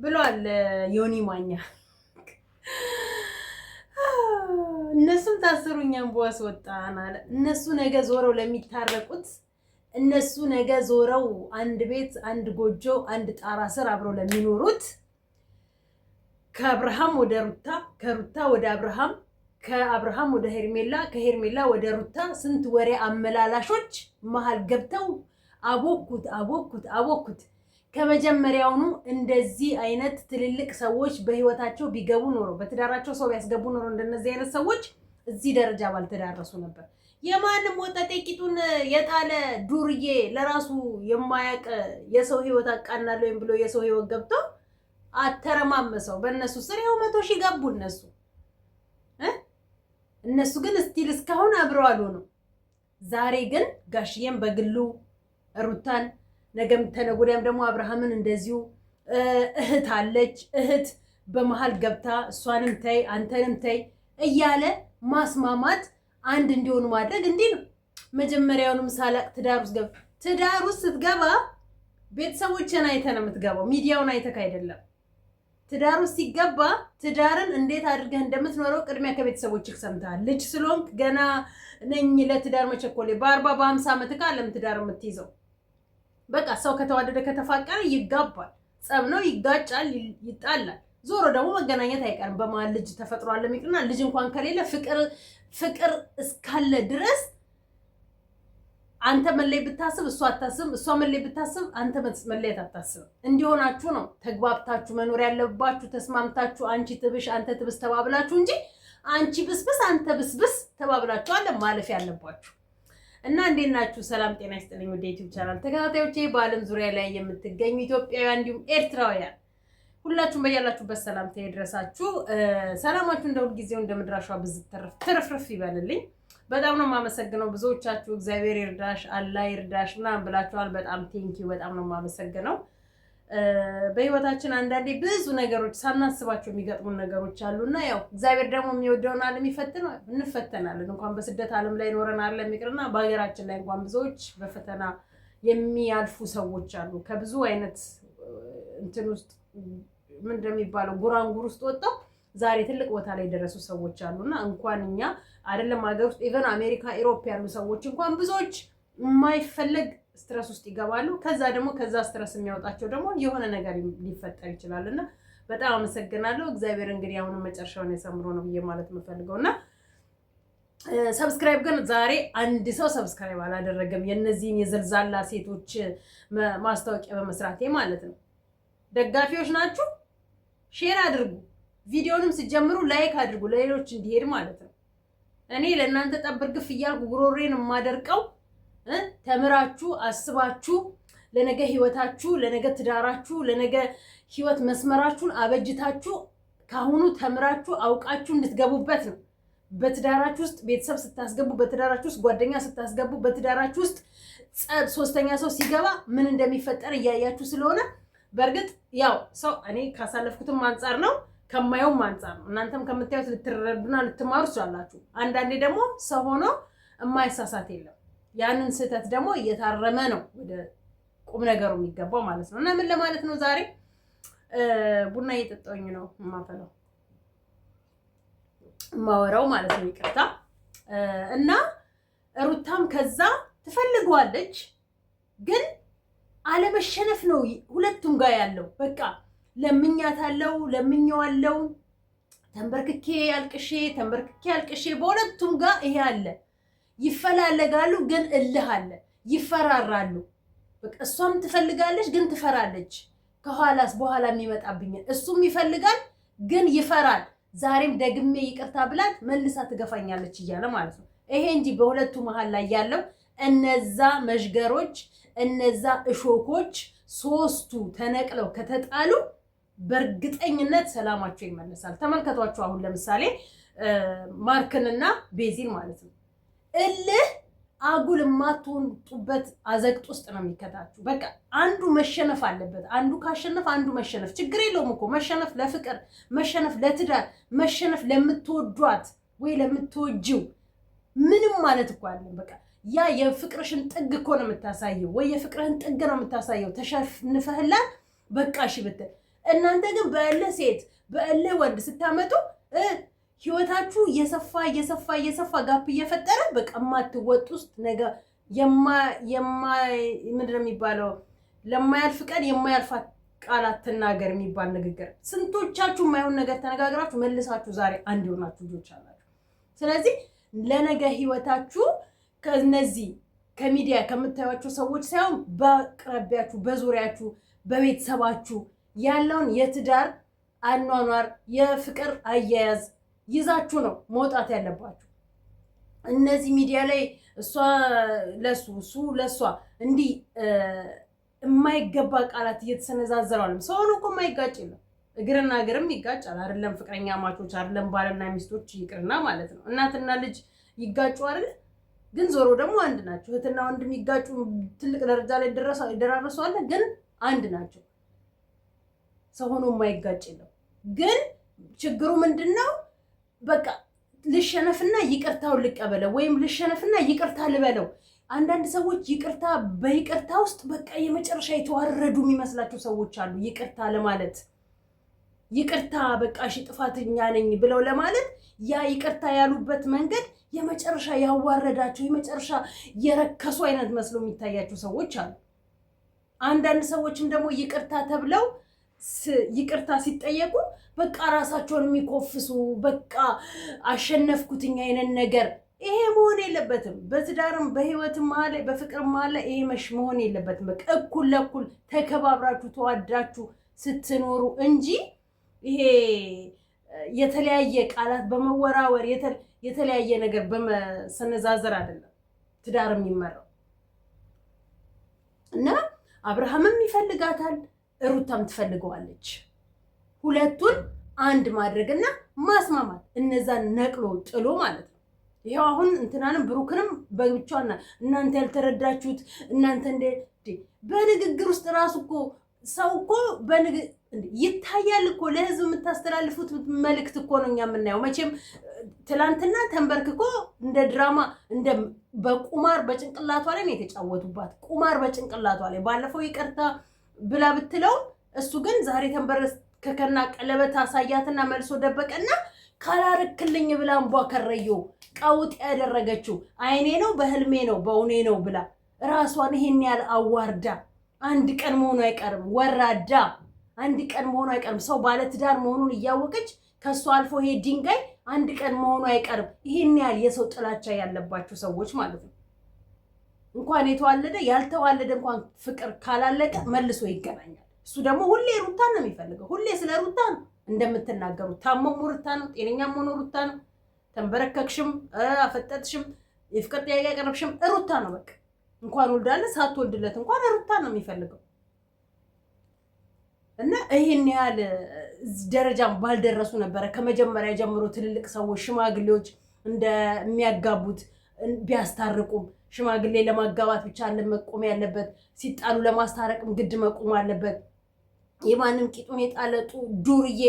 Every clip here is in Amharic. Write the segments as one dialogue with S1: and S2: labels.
S1: ብሏል ዮኒ ማኛ። እነሱም ታስሩኛም በዋስ ወጣን አለ። እነሱ ነገ ዞረው ለሚታረቁት እነሱ ነገ ዞረው አንድ ቤት አንድ ጎጆ አንድ ጣራ ስር አብረው ለሚኖሩት ከአብርሃም ወደ ሩታ ከሩታ ወደ አብርሃም ከአብርሃም ወደ ሄርሜላ ከሄርሜላ ወደ ሩታ ስንት ወሬ አመላላሾች መሃል ገብተው አቦኩት። ከመጀመሪያውኑ እንደዚህ አይነት ትልልቅ ሰዎች በህይወታቸው ቢገቡ ኖሮ በትዳራቸው ሰው ቢያስገቡ ኖሮ እንደነዚህ አይነት ሰዎች እዚህ ደረጃ ባልተዳረሱ ነበር። የማንም ወጣት ቂጡን የጣለ ዱርዬ ለራሱ የማያውቅ የሰው ህይወት አቃናለሁ ብሎ የሰው ህይወት ገብቶ አተረማመሰው በእነሱ ስር ያው 100 ሺህ ገቡ እነሱ ግን ስቲል እስካሁን አብረው አልሆኑ። ዛሬ ግን ጋሽዬም በግሉ ሩታን ነገም ተነጎዳም ደግሞ አብርሃምን እንደዚሁ እህት አለች እህት በመሃል ገብታ እሷንም ተይ አንተንም ተይ እያለ ማስማማት አንድ እንዲሆኑ ማድረግ እንዲህ ነው። መጀመሪያውንም ሳላቅ ትዳር ውስጥ ስትገባ ቤተሰቦችን አይተህ ነው የምትገባው፣ ሚዲያውን አይተህ አይደለም። ትዳር ውስጥ ሲገባ ትዳርን እንዴት አድርገህ እንደምትኖረው ቅድሚያ ከቤተሰቦችህ ሰምተሃል። ልጅ ስለሆንክ ገና ነኝ ለትዳር መቸኮሌ በ40 በ50 ዓመት ካለም ትዳር የምትይዘው በቃ ሰው ከተዋደደ ከተፋቀረ ይጋባል። ጸብ ነው፣ ይጋጫል፣ ይጣላል። ዞሮ ደግሞ መገናኘት አይቀርም። በመሀል ልጅ ተፈጥሯል ለሚቅርና ልጅ እንኳን ከሌለ ፍቅር እስካለ ድረስ አንተ መለይ ብታስብ እሷ አታስብ፣ እሷ መለይ ብታስብ አንተ መለየት አታስብ። እንዲሆናችሁ ነው ተግባብታችሁ መኖር ያለባችሁ፣ ተስማምታችሁ አንቺ ትብሽ አንተ ትብስ ተባብላችሁ እንጂ አንቺ ብስብስ አንተ ብስብስ ተባብላችሁ አለ ማለፍ ያለባችሁ። እና እንዴት ናችሁ? ሰላም ጤና ይስጥልኝ ወደ ዩቲዩብ ቻናል ተከታታዮቼ፣ በዓለም ዙሪያ ላይ የምትገኙ ኢትዮጵያውያን እንዲሁም ኤርትራውያን ሁላችሁም በያላችሁበት ሰላምታ ይድረሳችሁ። ሰላማችሁ እንደ ሁልጊዜው እንደ ምድራሻው ብዝት ትርፍርፍ ይበልልኝ። በጣም ነው የማመሰግነው። ብዙዎቻችሁ እግዚአብሔር ይርዳሽ አላህ ይርዳሽ ምናምን ብላችኋል። በጣም ቴንኪው፣ በጣም ነው የማመሰግነው። በህይወታችን አንዳንዴ ብዙ ነገሮች ሳናስባቸው የሚገጥሙን ነገሮች አሉና ያው እግዚአብሔር ደግሞ የሚወደውን ዓለም ይፈትነው እንፈተናለን። እንኳን በስደት ዓለም ላይ ኖረን አይደለም ይቅርና በሀገራችን ላይ እንኳን ብዙዎች በፈተና የሚያልፉ ሰዎች አሉ። ከብዙ አይነት እንትን ውስጥ ምን እንደሚባለው ጉራንጉር ውስጥ ወጣው ዛሬ ትልቅ ቦታ ላይ የደረሱ ሰዎች አሉና እንኳን እኛ አይደለም ሀገር ውስጥ ኢቨን አሜሪካ ኢሮፕ ያሉ ሰዎች እንኳን ብዙዎች የማይፈለግ ስትረስ ውስጥ ይገባሉ። ከዛ ደግሞ ከዛ ስትረስ የሚያወጣቸው ደግሞ የሆነ ነገር ሊፈጠር ይችላልና በጣም አመሰግናለሁ። እግዚአብሔር እንግዲህ አሁን መጨረሻውን ያሰምሮ ነው ብዬ ማለት የምፈልገውና ሰብስክራይብ ግን ዛሬ አንድ ሰው ሰብስክራይብ አላደረገም። የነዚህን የዘልዛላ ሴቶች ማስታወቂያ በመስራቴ ማለት ነው። ደጋፊዎች ናችሁ፣ ሼር አድርጉ። ቪዲዮንም ሲጀምሩ ላይክ አድርጉ ለሌሎች እንዲሄድ ማለት ነው። እኔ ለእናንተ ጠብርግፍ እያልኩ ጉሮሬን የማደርቀው ተምራችሁ አስባችሁ ለነገ ህይወታችሁ ለነገ ትዳራችሁ ለነገ ህይወት መስመራችሁን አበጅታችሁ ካሁኑ ተምራችሁ አውቃችሁ እንድትገቡበት ነው። በትዳራችሁ ውስጥ ቤተሰብ ስታስገቡ፣ በትዳራችሁ ውስጥ ጓደኛ ስታስገቡ፣ በትዳራችሁ ውስጥ ሶስተኛ ሰው ሲገባ ምን እንደሚፈጠር እያያችሁ ስለሆነ በእርግጥ ያው ሰው እኔ ካሳለፍኩትም አንጻር ነው ከማየውም አንጻር ነው። እናንተም ከምታዩት ልትረዱና ልትማሩ ትችላላችሁ። አንዳንዴ ደግሞ ሰው ሆኖ የማይሳሳት የለም። ያንን ስህተት ደግሞ እየታረመ ነው ወደ ቁም ነገሩ የሚገባው ማለት ነው። እና ምን ለማለት ነው ዛሬ ቡና እየጠጣሁኝ ነው የማፈላው ማወራው ማለት ነው። ይቅርታ። እና ሩታም ከዛ ትፈልገዋለች፣ ግን አለመሸነፍ ነው ሁለቱም ጋር ያለው። በቃ ለምኛዋለው ተንበርክኬ አልቅሼ በሁለቱም ጋር ይሄ አለ። ይፈላለጋሉ፣ ግን እልህ አለ። ይፈራራሉ። በቃ እሷም ትፈልጋለች፣ ግን ትፈራለች። ከኋላስ በኋላ የሚመጣብኝ እሱም ይፈልጋል፣ ግን ይፈራል። ዛሬም ደግሜ ይቅርታ ብላት መልሳ ትገፋኛለች እያለ ማለት ነው። ይሄ እንጂ በሁለቱ መሃል ላይ ያለው እነዛ መሽገሮች እነዛ እሾኮች ሶስቱ ተነቅለው ከተጣሉ በእርግጠኝነት ሰላማቸው ይመለሳል። ተመልከቷቸው። አሁን ለምሳሌ ማርክንና ቤዚን ማለት ነው። እልህ አጉል ማትወጡበት አዘቅጥ ውስጥ ነው የሚከታችሁ። በቃ አንዱ መሸነፍ አለበት። አንዱ ካሸነፍ አንዱ መሸነፍ ችግር የለውም እኮ መሸነፍ ለፍቅር፣ መሸነፍ ለትዳር፣ መሸነፍ ለምትወዷት ወይ ለምትወጂው ምንም ማለት እኮ አይደለም። በቃ ያ የፍቅርሽን ጥግ እኮ ነው የምታሳየው፣ ወይ የፍቅርህን ጥግ ነው የምታሳየው። ተሸንፈህላት በቃ እሺ ብትል እናንተ ግን በእልህ ሴት በእልህ ወንድ ስታመጡ ህይወታችሁ እየሰፋ ጋፕ እየፈጠረ በቃ የማትወጡ ውስጥ ነገር ምንድን ነው የሚባለው? ለማያልፍ ቀን የማያልፋት ቃላት ትናገር የሚባል ንግግር። ስንቶቻችሁ የማይሆን ነገር ተነጋግራችሁ መልሳችሁ ዛሬ አንድ የሆናችሁ ልጆች አላችሁ። ስለዚህ ለነገ ህይወታችሁ ከነዚህ ከሚዲያ ከምታዩቸው ሰዎች ሳይሆን በቅረቢያችሁ፣ በዙሪያችሁ፣ በቤተሰባችሁ ያለውን የትዳር አኗኗር የፍቅር አያያዝ ይዛችሁ ነው መውጣት ያለባችሁ። እነዚህ ሚዲያ ላይ እሷ ለሱ እሱ ለሷ እንዲህ የማይገባ ቃላት እየተሰነዛዘሩ አለ። ሰውን እኮ የማይጋጭ የለም። እግርና እግርም ይጋጫል አይደለም? ፍቅረኛ ማቾች አይደለም? ባልና ሚስቶች ይቅርና ማለት ነው። እናትና ልጅ ይጋጩ አይደል? ግን ዞሮ ደግሞ አንድ ናቸው። እህትና ወንድም ይጋጩ ትልቅ ደረጃ ላይ ይደራረሱ አለ፣ ግን አንድ ናቸው። ሰው ሆኖ የማይጋጭ የለም። ግን ችግሩ ምንድነው? በቃ ልሸነፍና ይቅርታውን ልቀበለው ወይም ልሸነፍና ይቅርታ ልበለው። አንዳንድ ሰዎች ይቅርታ በይቅርታ ውስጥ በቃ የመጨረሻ የተዋረዱ የሚመስላቸው ሰዎች አሉ። ይቅርታ ለማለት ይቅርታ በቃ እሺ ጥፋተኛ ነኝ ብለው ለማለት ያ ይቅርታ ያሉበት መንገድ የመጨረሻ ያዋረዳቸው የመጨረሻ የረከሱ አይነት መስሎ የሚታያቸው ሰዎች አሉ። አንዳንድ ሰዎችም ደግሞ ይቅርታ ተብለው ይቅርታ ሲጠየቁ በቃ ራሳቸውን የሚኮፍሱ በቃ አሸነፍኩትኛ አይነት ነገር። ይሄ መሆን የለበትም። በትዳርም በህይወትም መሀል በፍቅርም መሀል ይሄ መሆን የለበትም። በቃ እኩል ለእኩል ተከባብራችሁ ተዋዳችሁ ስትኖሩ እንጂ ይሄ የተለያየ ቃላት በመወራወር የተለያየ ነገር በመሰነዛዘር አይደለም ትዳር የሚመራው። እና አብርሃምም ይፈልጋታል፣ ሩታም ትፈልገዋለች። ሁለቱን አንድ ማድረግና ማስማማት፣ እነዛን ነቅሎ ጥሎ ማለት ነው። ይሄው አሁን እንትናንም ብሩክንም በብቻና እናንተ ያልተረዳችሁት እናንተ በንግግር ውስጥ ራሱ እኮ ሰው እኮ ይታያል እኮ ለህዝብ የምታስተላልፉት መልእክት እኮ ነው እኛ የምናየው። መቼም ትላንትና ተንበርክኮ እንደ ድራማ በቁማር በጭንቅላቷ ላይ ነው የተጫወቱባት። ቁማር በጭንቅላቷ ላይ ባለፈው ይቅርታ ብላ ብትለው እሱ ግን ዛሬ ተንበረከከና ቀለበት አሳያትና መልሶ ደበቀና ካላረክልኝ ብላ እንቧ ከረዮ ቀውጥ ያደረገችው አይኔ ነው በህልሜ ነው በእውኔ ነው ብላ ራሷን ይሄን ያህል አዋርዳ አንድ ቀን መሆኑ አይቀርም። ወራዳ አንድ ቀን መሆኑ አይቀርም። ሰው ባለትዳር መሆኑን እያወቀች ከሱ አልፎ ይሄ ድንጋይ አንድ ቀን መሆኑ አይቀርም። ይሄን ያህል የሰው ጥላቻ ያለባችሁ ሰዎች ማለት ነው። እንኳን የተዋለደ ያልተዋለደ እንኳን ፍቅር ካላለቀ መልሶ ይገናኛል። እሱ ደግሞ ሁሌ ሩታ ነው የሚፈልገው። ሁሌ ስለ ሩታ ነው እንደምትናገሩት። ታመሙ ሩታ ነው፣ ጤነኛም ሆኖ ሩታ ነው። ተንበረከክሽም አፈጠጥሽም የፍቅር ጥያቄ ያቀረብሽም ሩታ ነው። በቃ እንኳን ወልዳለ ሳትወልድለት እንኳን ሩታ ነው የሚፈልገው። እና ይሄን ያህል ደረጃም ባልደረሱ ነበረ ከመጀመሪያ ጀምሮ ትልልቅ ሰዎች ሽማግሌዎች እንደሚያጋቡት ቢያስታርቁም ሽማግሌ ለማጋባት ብቻ መቆም ያለበት፣ ሲጣሉ ለማስታረቅም ግድ መቆም አለበት። የማንም ቂጡን የጣለጡ ዱርዬ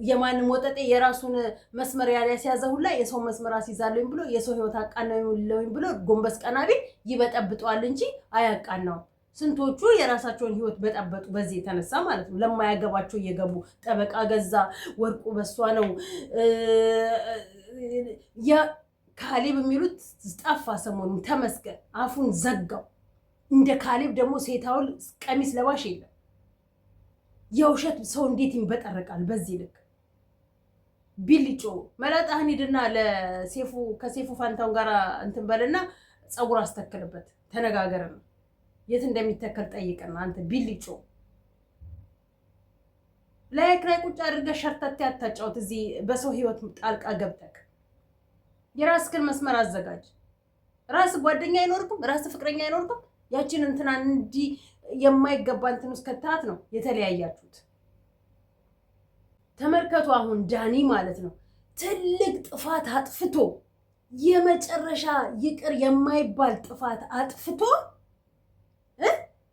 S1: የማንም ወጠጤ የራሱን መስመር ያልያዘ ሁላ የሰው መስመር አስይዛለኝ ብሎ የሰው ህይወት አቃናለኝ ብሎ ጎንበስ ቀና ቢል ይበጠብጠዋል እንጂ አያቃናው። ስንቶቹ የራሳቸውን ህይወት በጠበጡ በዚህ የተነሳ ማለት ነው። ለማያገባቸው እየገቡ ጠበቃ ገዛ፣ ወርቁ በሷ ነው። ካሌብ የሚሉት ጠፋ ሰሞኑን፣ ተመስገን አፉን ዘጋው። እንደ ካሌብ ደግሞ ሴታውል ቀሚስ ለባሽ የለም። የውሸት ሰው እንዴት ይንበጠረቃል በዚህ ልክ? ቢልጮ መላጣህን ሂድና ለሴፉ ከሴፉ ፋንታውን ጋር እንትን በልና ፀጉር አስተክልበት፣ ተነጋገርን። የት እንደሚተከል ጠይቀና አንተ ቢልጮ ላይክ ላይ ቁጭ አድርገህ ሸርተት ያታጫውት እዚህ በሰው ህይወት ጣልቃ ገብተክ የራስህን መስመር አዘጋጅ። ራስ ጓደኛ አይኖርኩም፣ ራስ ፍቅረኛ አይኖርኩም። ያቺን እንትና እንዲ የማይገባ እንትን ውስጥ ከታት ነው የተለያያችሁት። ተመልከቱ አሁን ዳኒ ማለት ነው ትልቅ ጥፋት አጥፍቶ የመጨረሻ ይቅር የማይባል ጥፋት አጥፍቶ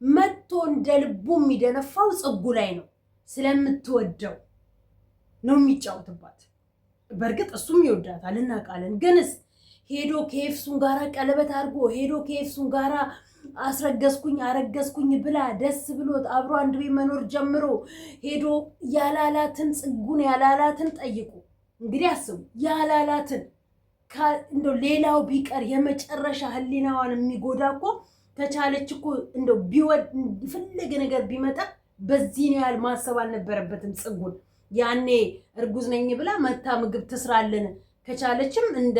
S1: መጥቶ እንደልቡ የሚደነፋው ጽጉ ላይ ነው። ስለምትወደው ነው የሚጫወትባት። በእርግጥ እሱም ይወዳታል እናውቃለን። ግንስ ሄዶ ከኤፍሱን ጋራ ቀለበት አድርጎ ሄዶ ከኤፍሱን ጋራ አረገዝኩኝ ብላ ደስ ብሎት አብሮ አንድ ቤት መኖር ጀምሮ ሄዶ ያላላትን ጽጉን ያላላትን ጠይቁ። እንግዲህ አስቡ ያላላትን እንደው ሌላው ቢቀር የመጨረሻ ህሊናዋን የሚጎዳ እኮ ከቻለች እኮ እንደው ቢወድ ፈለገ ነገር ቢመጣ በዚህ ነው ያህል ማሰብ አልነበረበትም። ጽጉን ያኔ እርጉዝ ነኝ ብላ መታ ምግብ ትስራልን ከቻለችም እንደ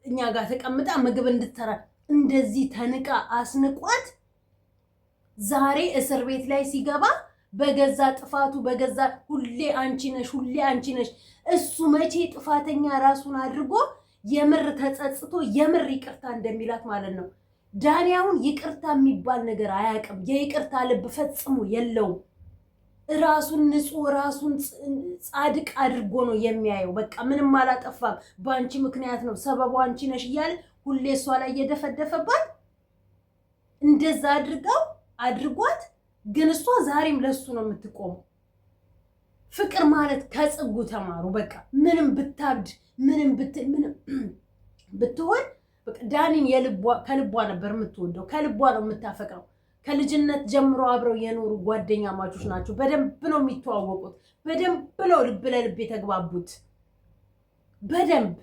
S1: እኛ ጋር ተቀምጣ ምግብ እንድትሰራ እንደዚህ ተንቃ አስንቋት ዛሬ እስር ቤት ላይ ሲገባ በገዛ ጥፋቱ በገዛ ሁሌ አንቺ ነሽ እሱ መቼ ጥፋተኛ ራሱን አድርጎ የምር ተጸጽቶ የምር ይቅርታ እንደሚላት ማለት ነው። ዳኒ አሁን ይቅርታ የሚባል ነገር አያውቅም። የይቅርታ ልብ ፈጽሞ የለውም። ራሱን ንጹህ ራሱን ጻድቅ አድርጎ ነው የሚያየው። በቃ ምንም አላጠፋም፣ በአንቺ ምክንያት ነው፣ ሰበቡ አንቺ ነሽ እያለ ሁሌ እሷ ላይ እየደፈደፈባት እንደዛ አድርጓት፣ ግን እሷ ዛሬም ለሱ ነው የምትቆመው። ፍቅር ማለት ከጽጉ ተማሩ። በቃ ምንም ብታብድ ምንም ብትሆን በቃ ዳኒን ከልቧ ነበር የምትወደው፣ ከልቧ ነው የምታፈቅረው። ከልጅነት ጀምሮ አብረው የኖሩ ጓደኛ ማቾች ናቸው። በደንብ ነው የሚተዋወቁት። በደንብ ነው ልብ ለልብ የተግባቡት። በደንብ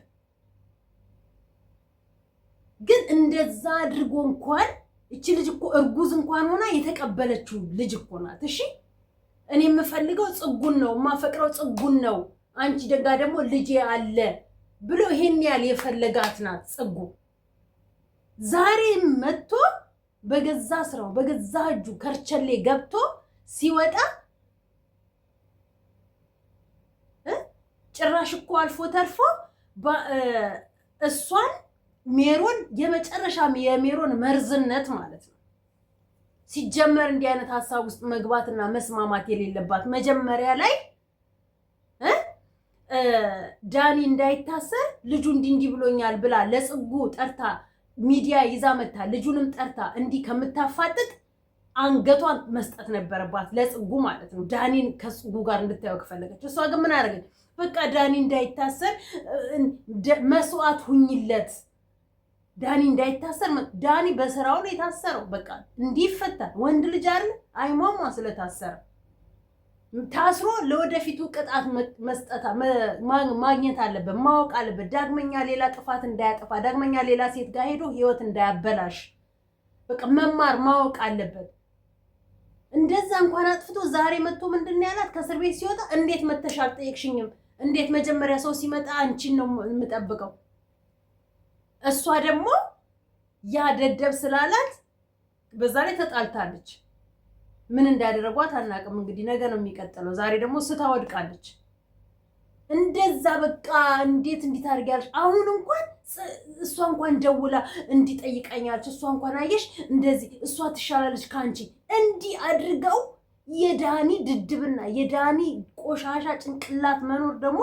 S1: ግን እንደዛ አድርጎ እንኳን እቺ ልጅ እኮ እርጉዝ እንኳን ሆና የተቀበለችው ልጅ እኮ ናት። እሺ እኔ የምፈልገው ጽጉን ነው፣ የማፈቅረው ጽጉን ነው፣ አንቺ ደጋ ደግሞ ልጄ አለ ብሎ ይሄን ያህል የፈለጋት ናት ጽጉ። ዛሬ መጥቶ በገዛ ስራው በገዛ እጁ ከርቸሌ ገብቶ ሲወጣ ጭራሽ እኮ አልፎ ተርፎ እሷን ሜሮን የመጨረሻ የሜሮን መርዝነት ማለት ነው። ሲጀመር እንዲህ አይነት ሐሳብ ውስጥ መግባትና መስማማት የሌለባት መጀመሪያ ላይ ዳኒ እንዳይታሰር ልጁ እንዲህ ብሎኛል ብላ ለጽጉ ጠርታ ሚዲያ ይዛ መታ ልጁንም ጠርታ እንዲህ ከምታፋጥጥ አንገቷን መስጠት ነበረባት ለጽጉ ማለት ነው። ዳኒን ከጽጉ ጋር እንድታየው ከፈለገች እሷ ግን ምን አደረገች? በቃ ዳኒ እንዳይታሰር መስዋዕት ሁኝለት። ዳኒ እንዳይታሰር ዳኒ በስራው ነው የታሰረው። በቃ እንዲፈታ ወንድ ልጅ አይደል አይሟሟ ስለታሰረ ታስሮ ለወደፊቱ ቅጣት ማግኘት አለበት፣ ማወቅ አለበት። ዳግመኛ ሌላ ጥፋት እንዳያጠፋ፣ ዳግመኛ ሌላ ሴት ጋር ሄዶ ህይወት እንዳያበላሽ በቃ መማር ማወቅ አለበት። እንደዛ እንኳን አጥፍቶ ዛሬ መጥቶ ምንድን ነው ያላት? ከእስር ቤት ሲወጣ እንዴት መተሽ አልጠየቅሽኝም? እንዴት መጀመሪያ ሰው ሲመጣ አንቺን ነው የምጠብቀው? እሷ ደግሞ ያ ደደብ ስላላት በዛ ላይ ተጣልታለች። ምን እንዳደረጓት አናውቅም። እንግዲህ ነገ ነው የሚቀጥለው። ዛሬ ደግሞ ስታወድቃለች። እንደዛ በቃ እንዴት ታርጊያለሽ? አሁን እንኳን እሷ እንኳን ደውላ እንዲጠይቀኛለች። እሷ እንኳን አየሽ እንደዚህ እሷ ትሻላለች ካንቺ እንዲህ አድርገው የዳኒ ድድብና የዳኒ ቆሻሻ ጭንቅላት መኖር ደግሞ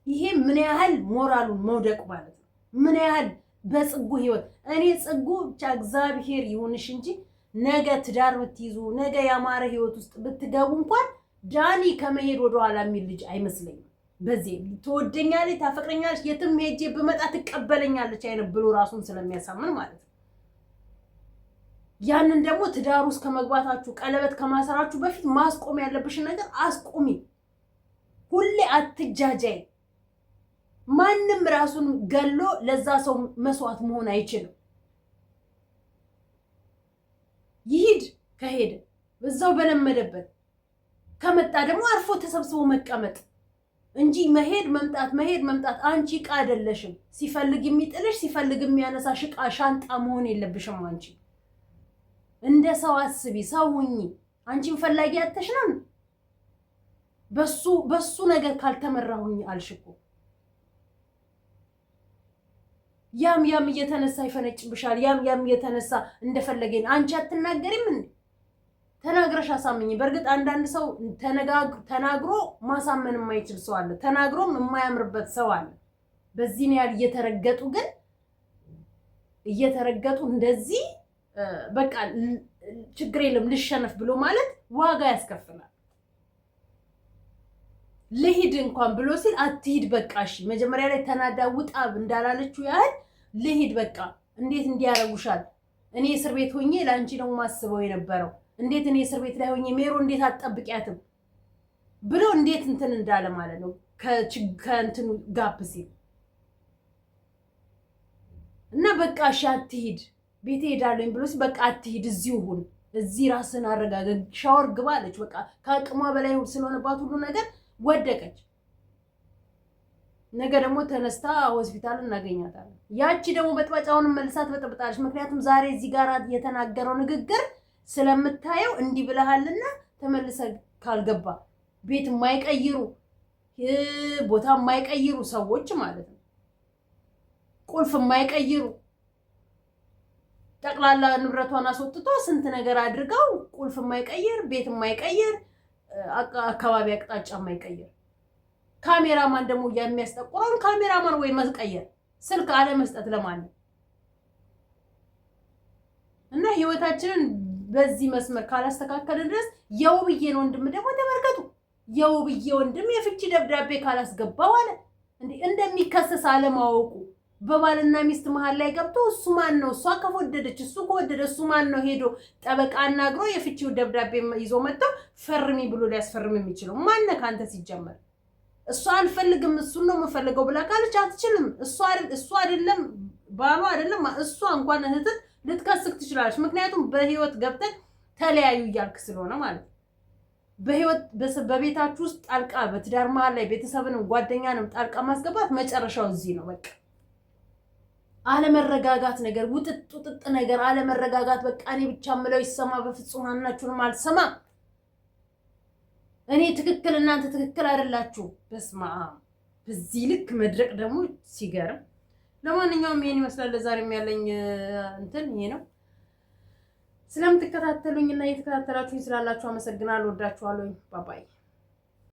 S1: ይሄ ምን ያህል ሞራሉን መውደቅ ማለት ነው። ምን ያህል በጽጉ ህይወት እኔ ጽጉ ብቻ እግዚአብሔር ይሁንሽ እንጂ ነገ ትዳር ብትይዙ ነገ ያማረ ህይወት ውስጥ ብትገቡ እንኳን ዳኒ ከመሄድ ወደኋላ የሚል ልጅ አይመስለኝም። በዚህ ትወደኛለች፣ ታፈቅረኛለች፣ የትም ሄጄ ብመጣ ትቀበለኛለች አይነት ብሎ ራሱን ስለሚያሳምን ማለት ነው። ያንን ደግሞ ትዳር ውስጥ ከመግባታችሁ ቀለበት ከማሰራችሁ በፊት ማስቆም ያለብሽን ነገር አስቆሚ። ሁሌ አትጃጃይ። ማንም ራሱን ገሎ ለዛ ሰው መስዋዕት መሆን አይችልም። ይሄድ ከሄደ በዛው በለመደበት ከመጣ ደግሞ አርፎ ተሰብስቦ መቀመጥ እንጂ መሄድ መምጣት አንቺ ዕቃ አይደለሽም። ሲፈልግ የሚጥልሽ ሲፈልግ የሚያነሳሽ ዕቃ ሻንጣ መሆን የለብሽም። አንቺ እንደ ሰው አስቢ፣ ሰው ሁኚ። አንቺን ፈላጊ ያተሽ ነው። በሱ ነገር ካልተመራሁኝ አልሽኮ ያም እየተነሳ ይፈነጭብሻል። ያም እየተነሳ እንደፈለገኝ አንቺ አትናገሪም እንዴ? ተናግረሽ አሳምኝ። በእርግጥ አንዳንድ ሰው ተናግሮ ማሳመን የማይችል ሰው አለ፣ ተናግሮም የማያምርበት ሰው አለ። በዚህ ነው ያል እየተረገጡ እንደዚህ በቃ ችግር የለም ልሸነፍ ብሎ ማለት ዋጋ ያስከፍላል። ልሂድ እንኳን ብሎ ሲል አትሂድ በቃ እሺ። መጀመሪያ ላይ ተናዳ ውጣ እንዳላለችው ያህል ልሂድ በቃ እንዴት እንዲያረጉሻል እኔ እስር ቤት ሆኜ ላንቺ ነው ማስበው የነበረው እንዴት እኔ እስር ቤት ላይ ሆኜ ሜሮ እንዴት አትጠብቂያትም ብሎ እንዴት እንትን እንዳለ ማለት ነው ከእንትኑ ጋብ ሲል እና በቃ እሺ አትሂድ ቤቴ ሄዳለኝ ብሎ በቃ አትሂድ እዚሁ ሁን እዚህ ራስን አረጋገጥ ሻወር ግባ አለች በቃ ከአቅሟ በላይ ስለሆነባት ሁሉ ነገር ወደቀች ነገ ደግሞ ተነስታ ሆስፒታል እናገኛታለን ያቺ ደግሞ በጥባጫውን መልሳት በጥብጣለች ምክንያቱም ዛሬ እዚህ ጋር የተናገረው ንግግር ስለምታየው እንዲህ ብለሃልና ተመልሰ ካልገባ ቤት የማይቀይሩ ቦታ የማይቀይሩ ሰዎች ማለት ነው ቁልፍ የማይቀይሩ ጠቅላላ ንብረቷን አስወጥቶ ስንት ነገር አድርገው ቁልፍ የማይቀይር ቤት የማይቀይር አካባቢ አቅጣጫ የማይቀይር ካሜራማን ደግሞ የሚያስጠቁረው ካሜራማን ወይ መስቀየር ስልክ አለ መስጠት ለማን እና ህይወታችንን በዚህ መስመር ካላስተካከልን ድረስ የውብዬን ወንድም ደግሞ ተመልከቱ የውብዬ ወንድም የፍቺ ደብዳቤ ካላስገባው አለ እንዴ እንደሚከሰስ አለማወቁ በባልና ሚስት መሃል ላይ ገብቶ እሱ ማን ነው እሷ ከወደደች እሱ ከወደደ እሱ ማን ነው ሄዶ ጠበቃ አናግሮ የፍቺው ደብዳቤ ይዞ መጥቶ ፈርሚ ብሎ ሊያስፈርም የሚችለው ማን ነው ካንተ ሲጀመር እሱ አልፈልግም እሱ ነው መፈልገው ብላ ካለች አትችልም እሱ አይደለም ባሏ አይደለም እሱ እንኳን እህት ልትከስክ ትችላለች ምክንያቱም በህይወት ገብተን ተለያዩ ይያልክ ስለሆነ ማለት በህይወት በቤታችሁ ውስጥ ጣልቃ በትዳር መሃል ላይ ቤተሰብንም ጓደኛንም ጣልቃ ማስገባት መጨረሻው እዚህ ነው በቃ አለመረጋጋት ነገር ውጥጥ ነገር አለመረጋጋት በቃ እኔ ብቻ ምለው ይሰማ በፍጹም አናችሁንም አልሰማ እኔ ትክክል እናንተ ትክክል አይደላችሁ በስማ በዚህ ልክ መድረቅ ደግሞ ሲገርም ለማንኛውም ይሄን ይመስላል ለዛሬም ያለኝ እንትን ይሄ ነው ስለምትከታተሉኝና እየተከታተላችሁኝ ስላላችሁ አመሰግናለሁ ወዳችኋለሁ ባባይ